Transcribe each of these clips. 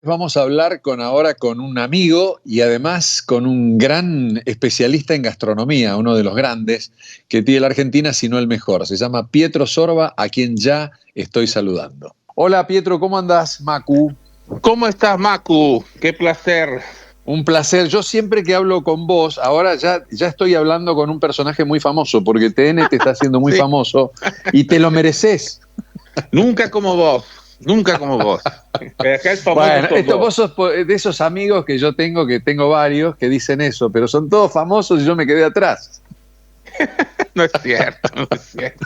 Vamos a hablar ahora con un amigo y además con un gran especialista en gastronomía, uno de los grandes que tiene la Argentina, si no el mejor. Se llama Pietro Sorba, a quien ya estoy saludando. Hola Pietro, ¿cómo andás, Macu? ¿Cómo estás, Macu? Qué placer. Un placer. Yo siempre que hablo con vos, ahora ya estoy hablando con un personaje muy famoso, porque TN te está haciendo muy Sí. famoso y te lo mereces. Nunca como vos. Nunca como vos. Acá el famoso Bueno, sos vos. vos sos de esos amigos que yo tengo, que tengo varios, que dicen eso, pero son todos famosos y yo me quedé atrás. No es cierto, no es cierto.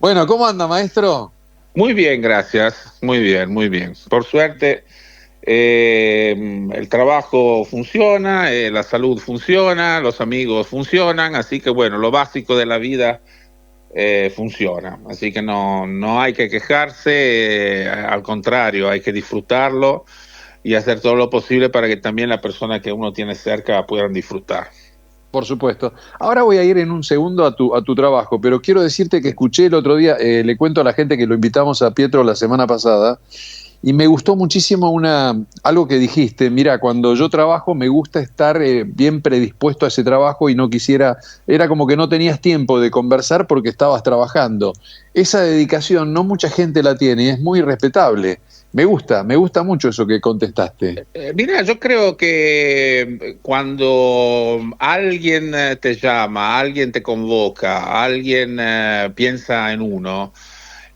Bueno, ¿cómo anda, maestro? Muy bien, gracias. Muy bien, muy bien. Por suerte, el trabajo funciona, la salud funciona, los amigos funcionan, así que bueno, lo básico de la vida funciona. Así que no hay que quejarse, al contrario, hay que disfrutarlo y hacer todo lo posible para que también la persona que uno tiene cerca puedan disfrutar. Por supuesto. Ahora voy a ir en un segundo a tu trabajo, pero quiero decirte que escuché el otro día, le cuento a la gente que lo invitamos a Pietro la semana pasada, y me gustó muchísimo algo que dijiste. Mira, cuando yo trabajo me gusta estar bien predispuesto a ese trabajo y no quisiera, era como que no tenías tiempo de conversar porque estabas trabajando. Esa dedicación no mucha gente la tiene y es muy respetable. Me gusta mucho eso que contestaste. Mira, yo creo que cuando alguien te llama, alguien te convoca, alguien piensa en uno,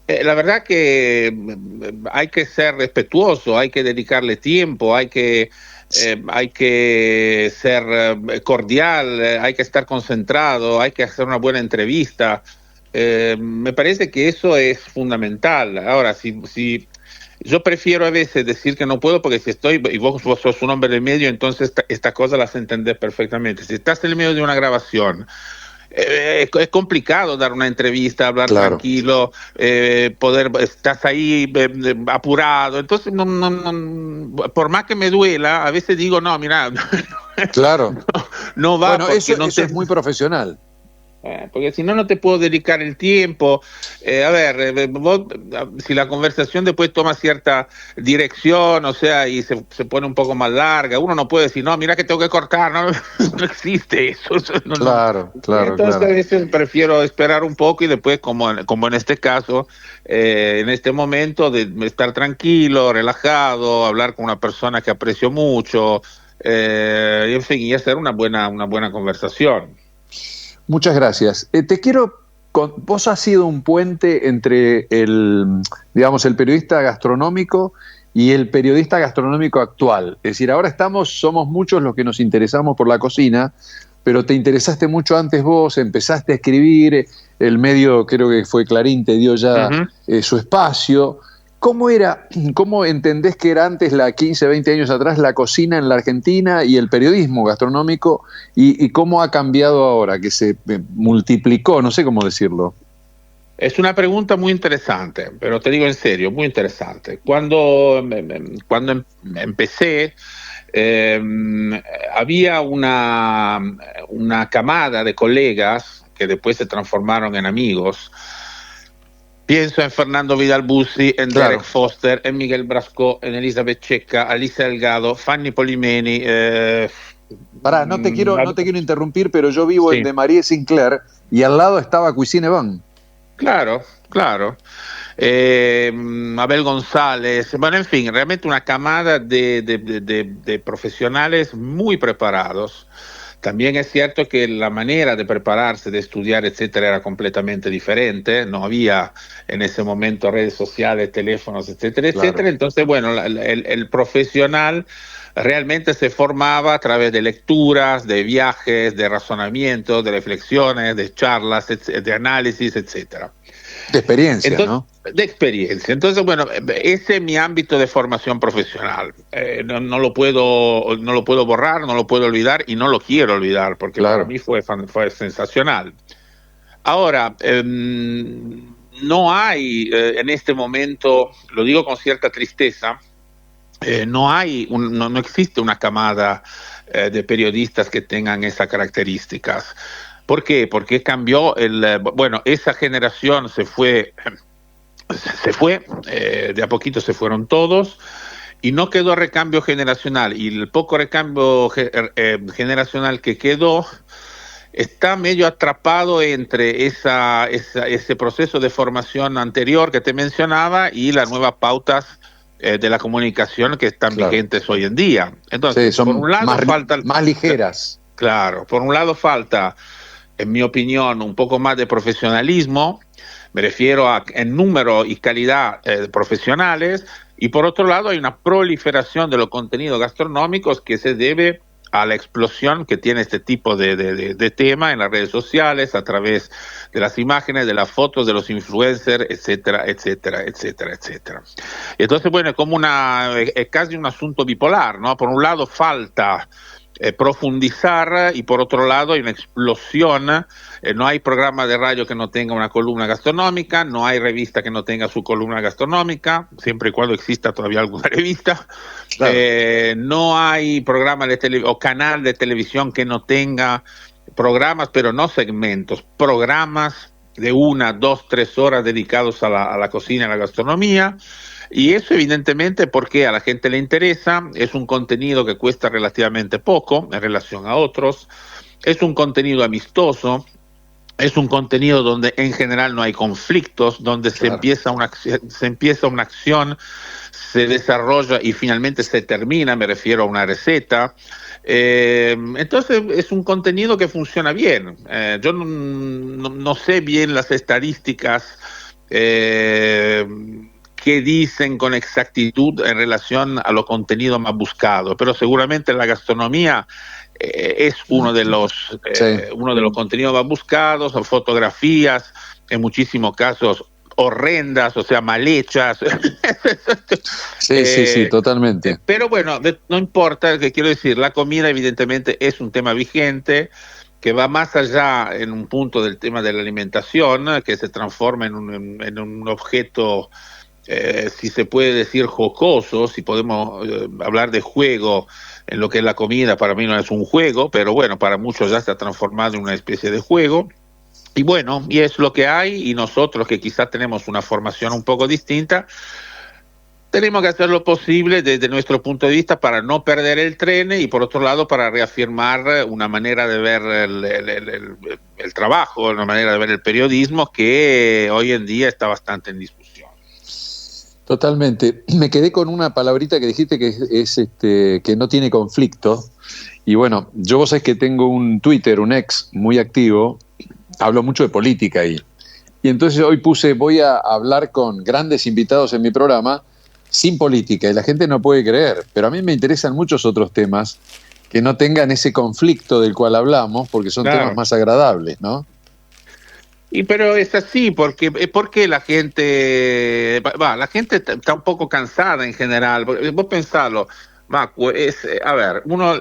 la verdad que hay que ser respetuoso, hay que dedicarle tiempo, hay que ser cordial, hay que estar concentrado, hay que hacer una buena entrevista. Me parece que eso es fundamental. Ahora, si yo prefiero a veces decir que no puedo, porque si estoy, y vos sos un hombre de medio, entonces esta cosa las entendés perfectamente. Si estás en el medio de una grabación, es complicado dar una entrevista, hablar Claro. tranquilo, estás ahí apurado. Entonces, por más que me duela, a veces digo, no, mira, Claro. no va, Bueno, porque eso es muy profesional. porque si no, no te puedo dedicar el tiempo. Vos, si la conversación después toma cierta dirección, o sea, y se pone un poco más larga, uno no puede decir, no, mira que tengo que cortar, no, no existe eso. No. Claro. Entonces, a veces prefiero esperar un poco y después, como en este caso, en este momento, de estar tranquilo, relajado, hablar con una persona que aprecio mucho, y en fin, y hacer una buena conversación. Muchas gracias. Vos has sido un puente entre digamos, el periodista gastronómico y el periodista gastronómico actual. Es decir, ahora somos muchos los que nos interesamos por la cocina, pero te interesaste mucho antes vos, empezaste a escribir, el medio, creo que fue Clarín, te dio ya su espacio. ¿Cómo entendés que era antes, 15, 20 años atrás, la cocina en la Argentina y el periodismo gastronómico y cómo ha cambiado ahora, que se multiplicó, no sé cómo decirlo? Es una pregunta muy interesante, pero te digo en serio, muy interesante. Cuando empecé, había una camada de colegas que después se transformaron en amigos. Pienso en Fernando Vidal Bussi, en Claro. Derek Foster, en Miguel Brasco, en Elisabeth Checa, Alicia Delgado, Fanny Polimeni. Pará, no te quiero interrumpir, pero yo vivo Sí. en de Marie Sinclair y al lado estaba Cuisine Van. Claro. Abel González, bueno, en fin, realmente una camada de profesionales muy preparados. También es cierto que la manera de prepararse, de estudiar, etcétera, era completamente diferente. No había en ese momento redes sociales, teléfonos, etcétera, etcétera. Claro. Entonces, bueno, el profesional realmente se formaba a través de lecturas, de viajes, de razonamientos, de reflexiones, de charlas, de análisis, etcétera. De experiencia, Entonces, ¿no? de experiencia. Entonces, bueno, ese es mi ámbito de formación profesional. No lo puedo borrar, no lo puedo olvidar y no lo quiero olvidar, porque Claro. para mí fue sensacional. Ahora, no hay en este momento, lo digo con cierta tristeza, no existe una camada de periodistas que tengan esas características. ¿Por qué? Porque cambió esa generación se fue, de a poquito se fueron todos, y no quedó recambio generacional, y el poco recambio generacional que quedó está medio atrapado entre ese proceso de formación anterior que te mencionaba y las nuevas pautas de la comunicación que están vigentes hoy en día. Entonces, sí, son por un lado más ligeras. Claro, por un lado falta, en mi opinión, un poco más de profesionalismo, me refiero en número y calidad de profesionales, y por otro lado hay una proliferación de los contenidos gastronómicos que se debe a la explosión que tiene este tipo de tema en las redes sociales, a través de las imágenes, de las fotos de los influencers, etcétera, etcétera, etcétera, etcétera. Y entonces, bueno, es casi un asunto bipolar, ¿no? Por un lado falta profundizar, y por otro lado hay una explosión. No hay programa de radio que no tenga una columna gastronómica, no hay revista que no tenga su columna gastronómica, siempre y cuando exista todavía alguna revista. Claro. No hay programa o canal de televisión que no tenga programas, pero no segmentos, programas de 1, 2, 3 horas dedicados a la cocina y a la gastronomía. Y eso evidentemente porque a la gente le interesa, es un contenido que cuesta relativamente poco en relación a otros, es un contenido amistoso, es un contenido donde en general no hay conflictos, donde se empieza una acción, se desarrolla y finalmente se termina, me refiero a una receta. Entonces es un contenido que funciona bien. Yo no sé bien las estadísticas que dicen con exactitud en relación a los contenidos más buscados, pero seguramente la gastronomía es uno de los contenidos más buscados, o fotografías, en muchísimos casos horrendas, o sea, mal hechas. Sí, totalmente. Pero bueno, no importa, que quiero decir, la comida evidentemente es un tema vigente, que va más allá en un punto del tema de la alimentación, que se transforma en un objeto, si se puede decir jocoso, si podemos hablar de juego en lo que es la comida. Para mí no es un juego, pero bueno, para muchos ya se ha transformado en una especie de juego. Y bueno, y es lo que hay, y nosotros que quizás tenemos una formación un poco distinta, tenemos que hacer lo posible desde nuestro punto de vista para no perder el tren, y por otro lado para reafirmar una manera de ver el trabajo, una manera de ver el periodismo que hoy en día está bastante en discusión. Totalmente. Me quedé con una palabrita que dijiste que es que no tiene conflicto. Y bueno, vos sabés que tengo un Twitter, un ex muy activo, hablo mucho de política ahí. Y entonces hoy voy a hablar con grandes invitados en mi programa sin política, y la gente no puede creer, pero a mí me interesan muchos otros temas que no tengan ese conflicto del cual hablamos, porque son temas más agradables, ¿no? Pero es así, porque la gente está un poco cansada en general. Vos pensalo, Macu, a ver, uno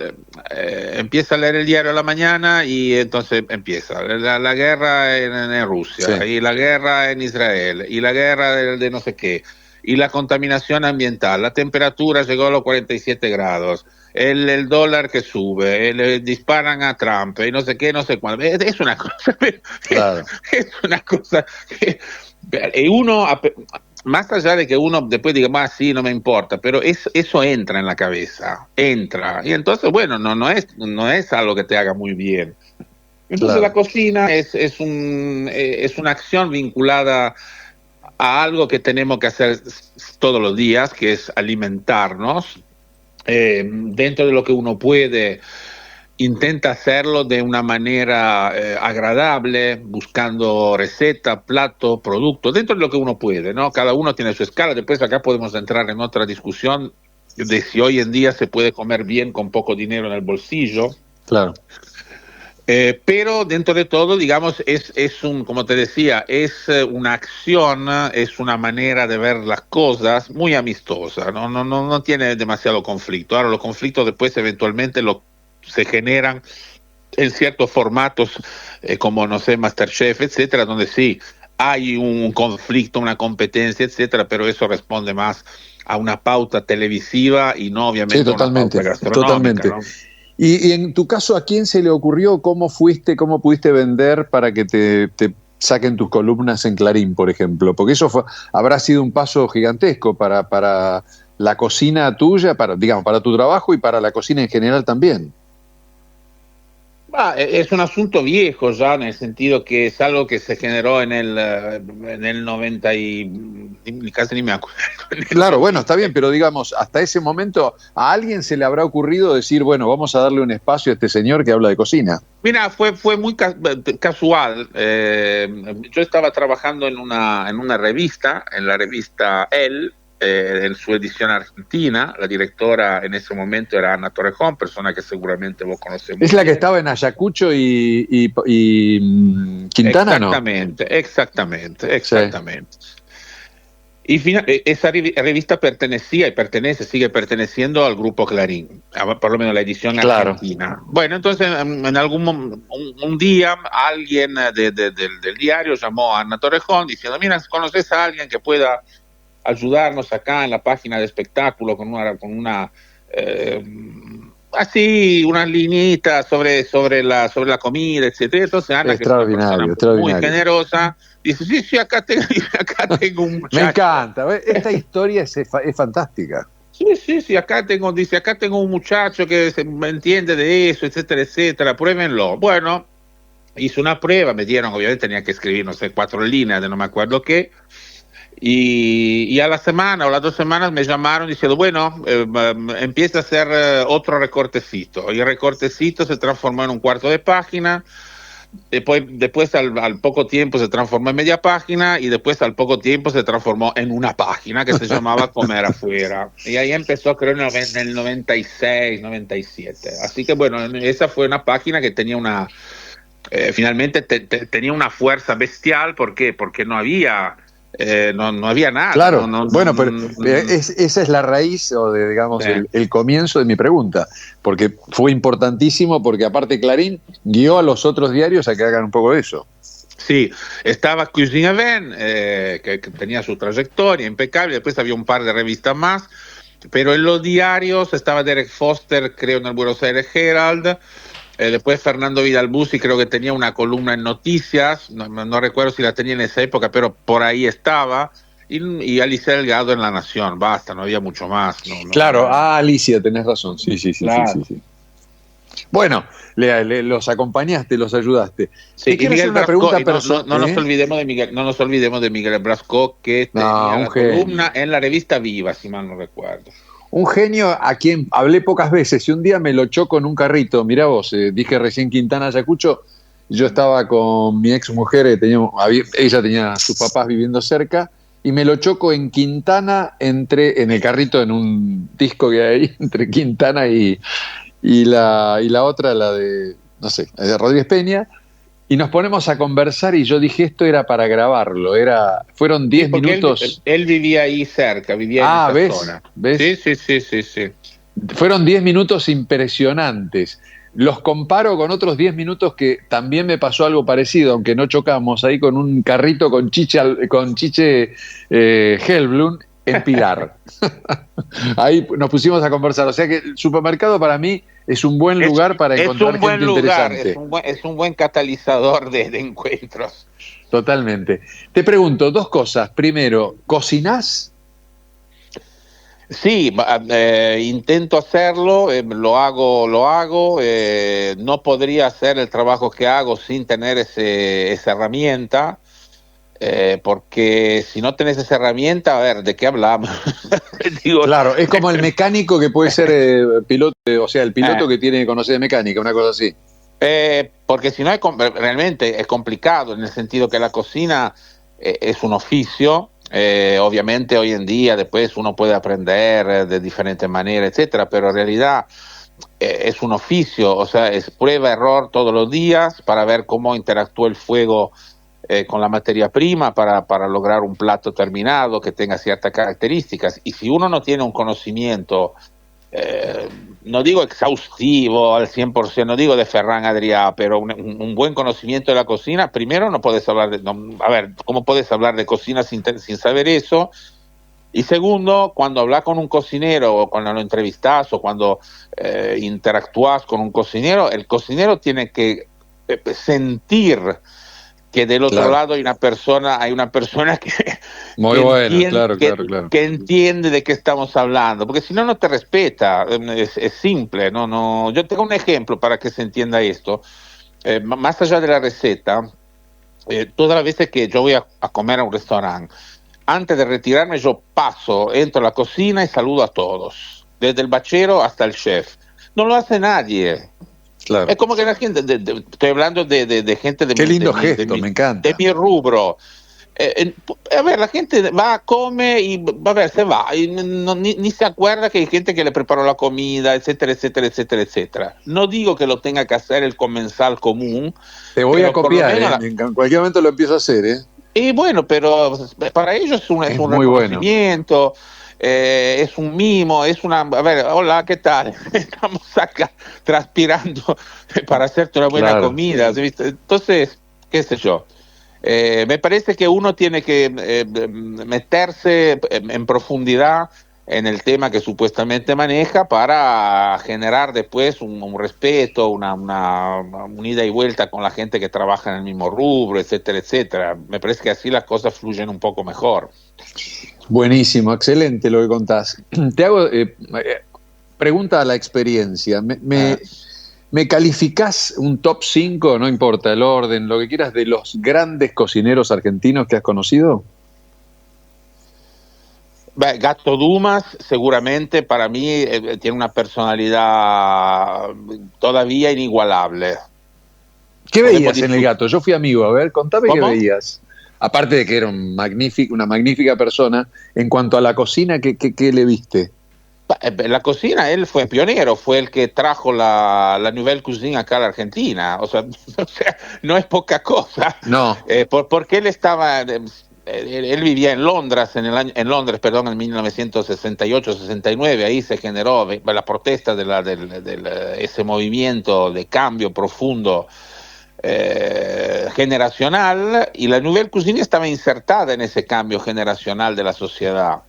empieza a leer el diario a la mañana y entonces empieza la guerra en Rusia, y la guerra en Israel, y la guerra de no sé qué, y la contaminación ambiental, la temperatura llegó a los 47 grados, el dólar que sube, le disparan a Trump y no sé qué, no sé cuándo. Es una cosa, claro. Es una cosa que uno, más allá de que uno después diga, sí, no me importa, pero eso entra en la cabeza, entra, y entonces, bueno, no es algo que te haga muy bien. Entonces claro, la cocina es una acción vinculada a algo que tenemos que hacer todos los días, que es alimentarnos. Dentro de lo que uno puede, intenta hacerlo de una manera agradable, buscando receta, plato, producto, dentro de lo que uno puede, ¿no? Cada uno tiene su escala. Después acá podemos entrar en otra discusión de si hoy en día se puede comer bien con poco dinero en el bolsillo. Claro. Pero dentro de todo, digamos, como te decía, es una acción, es una manera de ver las cosas muy amistosa, no tiene demasiado conflicto. Ahora, los conflictos después eventualmente se generan en ciertos formatos, como, no sé, MasterChef, etcétera, donde sí hay un conflicto, una competencia, etcétera, pero eso responde más a una pauta televisiva y no obviamente a una pauta gastronómica. Totalmente. ¿No? Y en tu caso, ¿a quién se le ocurrió? ¿Cómo pudiste vender para que te saquen tus columnas en Clarín, por ejemplo? Porque eso habrá sido un paso gigantesco para la cocina tuya, digamos, para tu trabajo y para la cocina en general también. Es un asunto viejo ya, en el sentido que es algo que se generó en el 90 casi ni me acuerdo. Claro, bueno, está bien, pero digamos, hasta ese momento a alguien se le habrá ocurrido decir, bueno, vamos a darle un espacio a este señor que habla de cocina. Mira, fue muy casual. Yo estaba trabajando en una revista, en la revista El, en su edición argentina. La directora en ese momento era Ana Torrejón, persona que seguramente vos conocés muy Es la que bien. estaba en Ayacucho y Quintana, ¿no? Exactamente. Y esa revista pertenecía y sigue perteneciendo al grupo Clarín, por lo menos la edición Claro. argentina. Bueno, entonces en un día alguien del diario llamó a Ana Torrejón diciendo, mira, ¿conoces a alguien que pueda ayudarnos acá en la página de espectáculo con una así, unas liñitas sobre la comida, etcétera? Entonces Ana, que es una persona muy generosa, dice, sí, acá tengo un muchacho. Me encanta, esta historia es fantástica. Sí, acá tengo un muchacho que me entiende de eso, etcétera, pruébenlo. Bueno, hice una prueba, me dieron, obviamente tenía que escribir, no sé, 4 líneas de no me acuerdo qué, y a la semana o las 2 semanas me llamaron diciendo, bueno, empieza a hacer otro recortecito, y el recortecito se transformó en un cuarto de página. Después al poco tiempo se transformó en media página, y después al poco tiempo se transformó en una página que se llamaba Comer Afuera. Y ahí empezó, creo, en el 96, 97. Así que bueno, esa fue una página que tenía finalmente tenía una fuerza bestial. ¿Por qué? Porque no había nada. Claro, bueno, pero esa es la raíz, o digamos, sí, el comienzo de mi pregunta, porque fue importantísimo, porque aparte Clarín guió a los otros diarios a que hagan un poco de eso. Sí, estaba Cuisine Event, que tenía su trayectoria impecable, después había un par de revistas más, pero en los diarios estaba Derek Foster, creo, en el Buenos Aires Herald. Después Fernando Vidal-Busi, creo que tenía una columna en Noticias, no recuerdo si la tenía en esa época, pero por ahí estaba, y Alicia Delgado en La Nación. Basta, no había mucho más. Claro, Alicia, tenés razón, sí. Bueno, los acompañaste, los ayudaste. Sí, y Miguel Brasco, no nos olvidemos de Miguel Brasco, que tenía la columna en la revista Viva, si mal no recuerdo. Un genio a quien hablé pocas veces, y un día me lo chocó en un carrito. Mirá vos, dije recién Quintana, Ayacucho, yo estaba con mi ex mujer, ella tenía a sus papás viviendo cerca, y me lo choco en Quintana, en el carrito, en un disco que hay ahí, entre Quintana y la otra, la de, no sé, de Rodríguez Peña, y nos ponemos a conversar, y yo dije, esto era para grabarlo, fueron 10 minutos. Él vivía ahí cerca, vivía en esa zona. ¿Ves? Sí. Fueron 10 minutos impresionantes. Los comparo con otros 10 minutos que también me pasó algo parecido, aunque no chocamos, ahí con un carrito con Chiche Helblum en Pilar. Ahí nos pusimos a conversar. O sea que el supermercado para mí es un buen lugar para encontrar gente interesante. Es un buen catalizador de encuentros. Totalmente. Te pregunto 2 cosas. Primero, ¿cocinás? Sí, intento hacerlo, lo hago. No podría hacer el trabajo que hago sin tener esa herramienta. Porque si no tenés esa herramienta, a ver, ¿de qué hablamos? Digo, claro, es como el mecánico que puede ser piloto, o sea, el piloto que tiene que conocer de mecánica, una cosa así. Porque si no, realmente es complicado, en el sentido que la cocina es un oficio. Obviamente hoy en día después uno puede aprender de diferentes maneras, etcétera, pero en realidad es un oficio, o sea, es prueba-error todos los días para ver cómo interactúa el fuego con la materia prima para lograr un plato terminado que tenga ciertas características. Y si uno no tiene un conocimiento, no digo exhaustivo al 100%, no digo de Ferran Adrià, pero un buen conocimiento de la cocina, primero no puedes hablar ¿cómo puedes hablar de cocina sin saber eso? Y segundo, cuando hablas con un cocinero, o cuando lo entrevistas, o cuando interactúas con un cocinero, el cocinero tiene que sentir que del otro Claro. lado hay una persona que, Muy que bueno, entiende, claro, claro, claro. que entiende de qué estamos hablando, porque si no, no te respeta, es simple, no, no. Yo tengo un ejemplo para que se entienda esto. Más allá de la receta, todas las veces que yo voy a comer a un restaurante, antes de retirarme yo paso, entro a la cocina y saludo a todos, desde el bachero hasta el chef. No lo hace nadie. Claro. Es como que la gente, estoy hablando de gente Qué lindo gesto, me de encanta. mi rubro. A ver, la gente va, come y a ver, se va, y ni se acuerda que hay gente que le preparó la comida, etcétera, etcétera, etcétera, etcétera. No digo que lo tenga que hacer el comensal común, Te voy a pero por lo copiar, menos... en cualquier momento lo empiezo a hacer, ¿eh? Y bueno, pero para ellos es Es un muy bueno. reconocimiento, es un mimo, es una... A ver, hola, ¿qué tal? Estamos acá transpirando para hacerte una buena Claro. comida, ¿viste? Entonces, qué sé yo. Me parece que uno tiene que meterse en profundidad en el tema que supuestamente maneja para generar después un respeto, una ida y vuelta con la gente que trabaja en el mismo rubro, etcétera, etcétera. Me parece que así las cosas fluyen un poco mejor. Buenísimo, excelente lo que contás. Te hago pregunta a la experiencia. Ah. ¿Me calificás un top 5, no importa el orden, lo que quieras, de los grandes cocineros argentinos que has conocido? Beh, Gato Dumas seguramente para mí tiene una personalidad todavía inigualable. ¿Qué Podemos veías en el Gato? Yo fui amigo, a ver, contame qué ¿Cómo? veías. Aparte de que era una magnífica persona, en cuanto a la cocina, ¿qué le viste? La cocina, él fue pionero, fue el que trajo la Nouvelle Cuisine acá a la Argentina, o sea, no es poca cosa, No, porque él estaba, él vivía en Londres, en Londres, perdón, en 1968-69, ahí se generó la protesta ese movimiento de cambio profundo generacional, y la Nouvelle Cuisine estaba insertada en ese cambio generacional de la sociedad.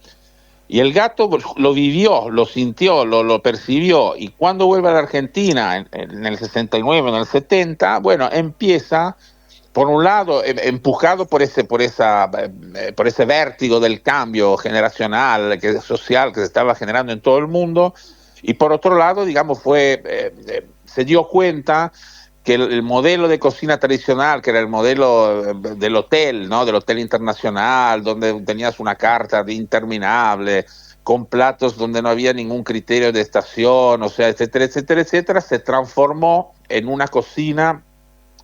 Y el Gato lo vivió, lo sintió, lo percibió, y cuando vuelve a la Argentina, en el 69, en el 70, bueno, empieza, por un lado, empujado por ese vértigo del cambio generacional, social que se estaba generando en todo el mundo, y por otro lado, digamos, se dio cuenta que el modelo de cocina tradicional, que era el modelo del hotel, ¿no? Del hotel internacional, donde tenías una carta interminable, con platos donde no había ningún criterio de estación, o sea, etcétera, etcétera, etcétera, se transformó en una cocina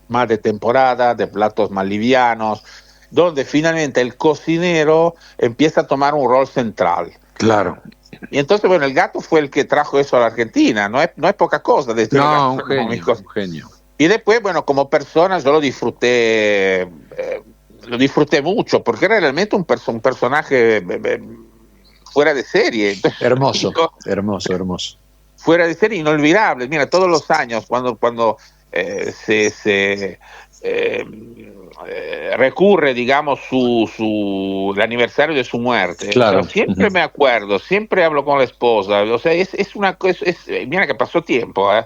más de temporada, de platos más livianos, donde finalmente el cocinero empieza a tomar un rol central. claro. Y entonces, bueno, el Gato fue el que trajo eso a la Argentina, no es poca cosa desde No, un genio, un genio. y después, bueno, como persona yo lo disfruté mucho, porque era realmente un personaje fuera de serie. Entonces, Hermoso, digo, hermoso, hermoso. fuera de serie, inolvidable. Mira, todos los años, cuando recurre, digamos, el aniversario de su muerte. Claro. Yo siempre me acuerdo, siempre hablo con la esposa. O sea, es una cosa, mira que pasó tiempo, ¿eh?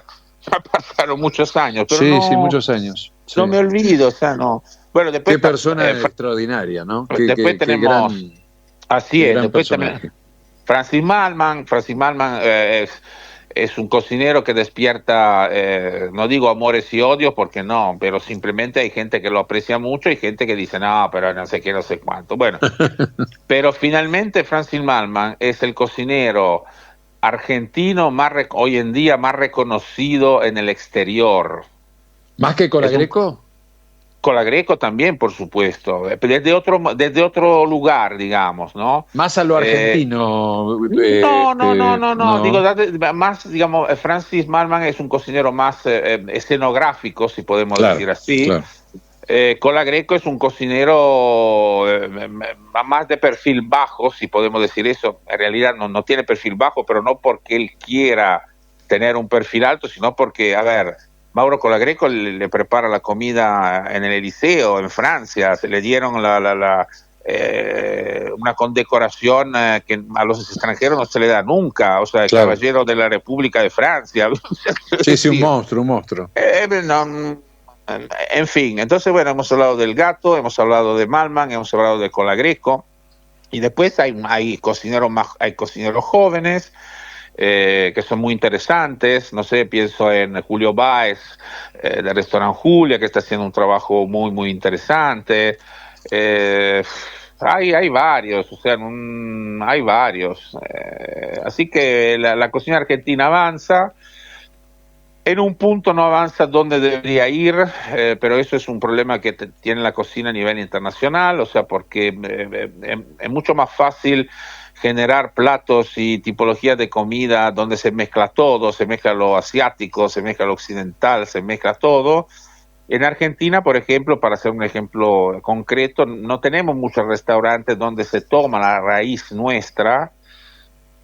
Ya pasaron muchos años, pero Sí, sí, muchos años. Sí. no me olvido, o sea, no. Bueno, después Qué persona extraordinaria, ¿no? después tenemos, Qué así es, gran después personaje. también Francis Mallmann es un cocinero que despierta, no digo amores y odios porque no, pero simplemente hay gente que lo aprecia mucho y gente que dice, no, pero no sé qué, no sé cuánto. Bueno, pero finalmente Francis Mallmann es el cocinero argentino hoy en día más reconocido en el exterior. ¿Más que Colagreco? Colagreco también, por supuesto, desde otro lugar, digamos, ¿no? Más a lo argentino. No, digo, más, digamos, Francis Mallmann es un cocinero más escenográfico, si podemos decir así. Claro. Colagreco es un cocinero más de perfil bajo, si podemos decir eso. En realidad no tiene perfil bajo, pero no porque él quiera tener un perfil alto, sino porque, a ver, Mauro Colagreco le prepara la comida en el Eliseo, en Francia. Se le dieron una condecoración que a los extranjeros no se le da nunca. O sea, el caballero de la República de Francia. Sí, sí, un monstruo, un monstruo. En fin, entonces, bueno, hemos hablado del Gato, hemos hablado de Malman, hemos hablado de Colagreco, y después hay cocineros jóvenes, que son muy interesantes. No sé, pienso en Julio Báez, del restaurante Julia, que está haciendo un trabajo muy, muy interesante. Hay varios, o sea, hay varios. Así que la cocina argentina avanza. En un punto no avanza donde debería ir, pero eso es un problema que tiene la cocina a nivel internacional, o sea, porque es mucho más fácil generar platos y tipologías de comida donde se mezcla todo, se mezcla lo asiático, se mezcla lo occidental, se mezcla todo. En Argentina, por ejemplo, para hacer un ejemplo concreto, no tenemos muchos restaurantes donde se toma la raíz nuestra,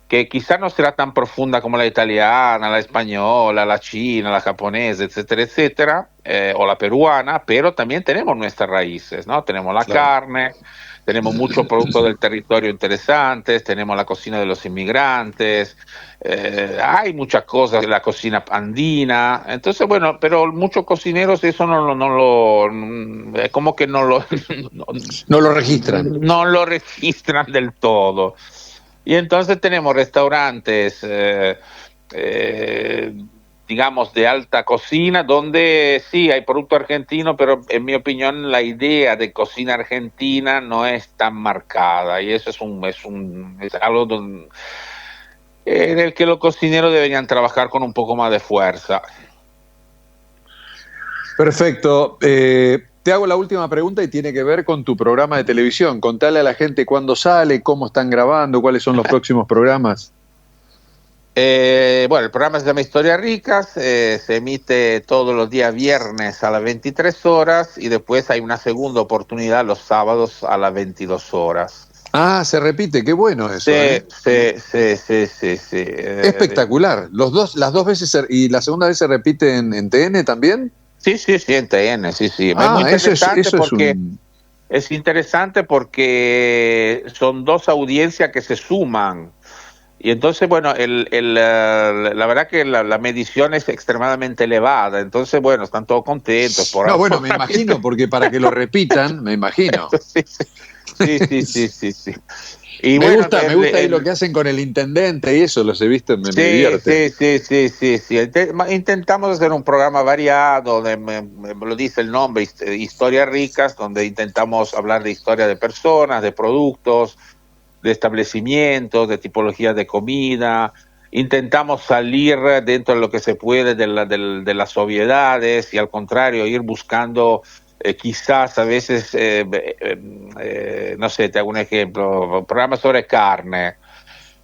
que quizás no será tan profunda como la italiana, la española, la china, la japonesa, etcétera, etcétera, o la peruana, pero también tenemos nuestras raíces, ¿no? Tenemos la Claro. carne, tenemos muchos productos del territorio interesantes, tenemos la cocina de los inmigrantes, hay muchas cosas de la cocina andina. Entonces, bueno, pero muchos cocineros eso como que no, No lo registran. no lo registran del todo. Y entonces tenemos restaurantes, eh, digamos, de alta cocina, donde sí hay producto argentino, pero en mi opinión la idea de cocina argentina no es tan marcada. Y eso es algo en el que los cocineros deberían trabajar con un poco más de fuerza. Perfecto. Te hago la última pregunta y tiene que ver con tu programa de televisión. Contale a la gente cuándo sale, cómo están grabando, cuáles son los próximos programas. Bueno, el programa se llama Historias Ricas, se emite todos los días viernes a las 23 horas y después hay una segunda oportunidad los sábados a las 22 horas. Ah, se repite, qué bueno eso, Sí, ¿eh? sí. Espectacular. Las dos veces y la segunda vez se repite en TN también. Sí, en TN, sí. Es muy Ah, interesante eso es porque un. es interesante porque son dos audiencias que se suman. Y entonces, bueno, la verdad que la medición es extremadamente elevada. Entonces, bueno, están todos contentos. No, bueno, me imagino, porque para que lo repitan, me imagino. Sí. Y Me bueno, gusta ahí lo que hacen con el intendente y eso, los he visto, me divierte. Sí. Intentamos hacer un programa variado, lo dice el nombre, Historias Ricas, donde intentamos hablar de historia de personas, de productos, de establecimientos, de tipologías de comida. Intentamos salir dentro de lo que se puede de las obviedades y al contrario ir buscando quizás a veces, no sé, te hago un ejemplo, programas sobre carne.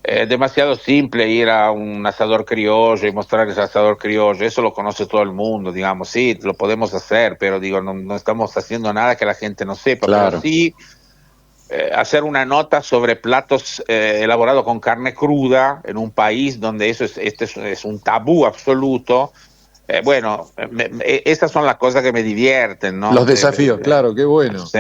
Es demasiado simple ir a un asador criollo y mostrar ese asador criollo, eso lo conoce todo el mundo, digamos, sí, lo podemos hacer, pero digo, no estamos haciendo nada que la gente no sepa, Claro. pero sí hacer una nota sobre platos elaborados con carne cruda en un país donde es un tabú absoluto. Bueno, esas son las cosas que me divierten, ¿no? Los desafíos, claro, qué bueno. Sí.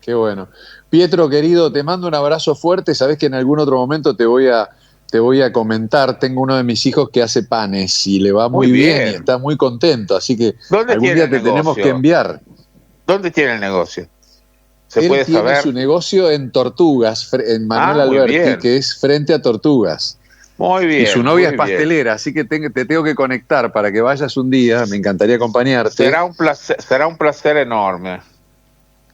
Qué bueno. Pietro, querido, te mando un abrazo fuerte. Sabés que en algún otro momento te voy a comentar. Tengo uno de mis hijos que hace panes y le va muy bien y está muy contento. Así que algún día te tenemos que enviar. ¿Dónde tiene el negocio? Él tiene su negocio en Tortugas, en Manuel Alberti, que es frente a Tortugas. Muy bien. Y su novia es pastelera, así que te tengo que conectar para que vayas un día. Me encantaría acompañarte. Será un placer enorme.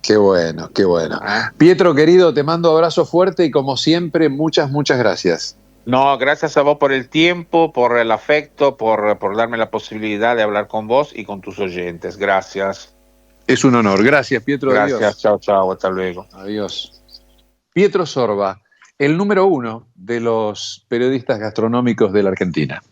Qué bueno, qué bueno. Pietro, querido, te mando abrazo fuerte y como siempre, muchas gracias. No, gracias a vos por el tiempo, por el afecto, por darme la posibilidad de hablar con vos y con tus oyentes. Gracias. Es un honor. Gracias, Pietro. Gracias, adiós. chao, hasta luego. Adiós. Pietro Sorba, el número 1 de los periodistas gastronómicos de la Argentina.